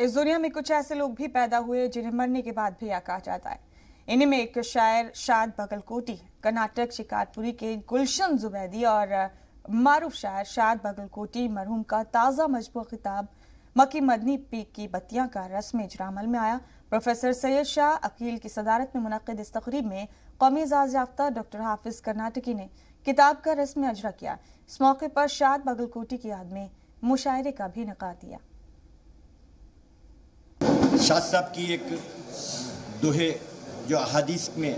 इस दुनिया में कुछ ऐसे लोग भी पैदा हुए जिन्हें मरने के बाद भैया कहा जाता है। इन्हीं में एक शायर शाद बगलकोटी, कर्नाटक शिकारपुरी के गुलशन जुबैदी और मारूफ शायर शाद बगलकोटी मरहूम का ताज़ा मजबूआ किताब मक्की मदनी पीक की बत्तियां का रस्म इजरा अमल में आया। प्रोफेसर सैयद शाह अकील की सदारत में मुनक्किद इस तकरीब में कौमी एजाज़ याफ्ता डॉक्टर हाफिज कर्नाटकी ने किताब का रस्म अजरा किया। इस मौके पर शाद बगलकोटी की याद में मुशायरे का भी इनेकाद दिया। शाद साहब की एक दोहे जो अहादीस में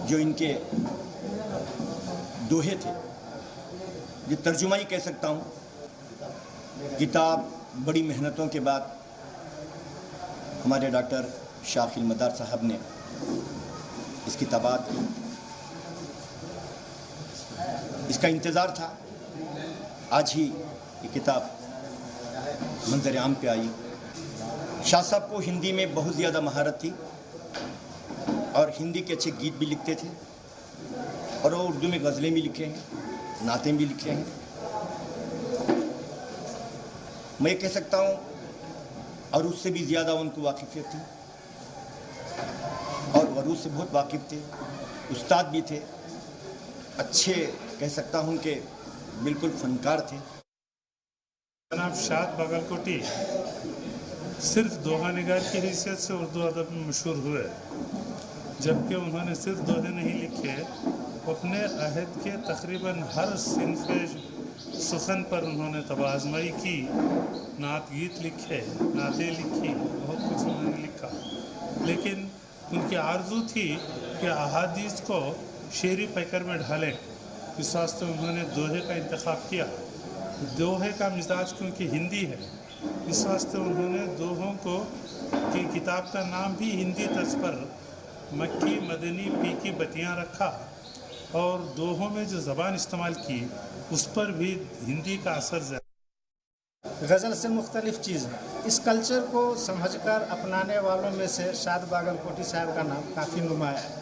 जो इनके दोहे थे, ये तर्जुमा ही कह सकता हूँ। किताब बड़ी मेहनतों के बाद हमारे डॉक्टर शाकिल मदार साहब ने इसकी तबात की। इसका इंतज़ार था, आज ही ये किताब मंजर आम पे आई। शाह साहब को हिंदी में बहुत ज़्यादा महारत थी और हिंदी के अच्छे गीत भी लिखते थे और वो उर्दू में गज़लें भी लिखे हैं, नातें भी लिखे हैं। मैं ये कह सकता हूँ और उससे भी ज़्यादा उनको वाकिफ़ियत थी और वरूद से बहुत वाकिफ़ थे, उस्ताद भी थे, अच्छे कह सकता हूँ कि बिल्कुल फनकार थे। जनाब शाद बगलकोटी सिर्फ दोहा निगार की हैसियत से उर्दू अदब में मशहूर हुए, जबकि उन्होंने सिर्फ दोहे नहीं लिखे, अपने अहद के तकरीबन हर सिनफ़ सुखन पर उन्होंने तबाज़माई की। नात गीत लिखे, नातें लिखी, बहुत कुछ उन्होंने लिखा, लेकिन उनकी आरज़ू थी कि अहादीस को शेरी पैकर में ढालें। इस वास्ते उन्होंने दोहे का इंतखाब किया। दोहे का मिजाज क्योंकि हिंदी है, इस वास्ते उन्होंने दोहों को की किताब का नाम भी हिंदी तर्ज पर मक्की मदनी पी की बत्तियाँ रखा और दोहों में जो ज़बान इस्तेमाल की उस पर भी हिंदी का असर ज़्यादा। गज़ल से मुख्तलिफ चीज़, इस कल्चर को समझकर अपनाने वालों में से शाद बगलकोटी साहब का नाम काफ़ी नुमाया है।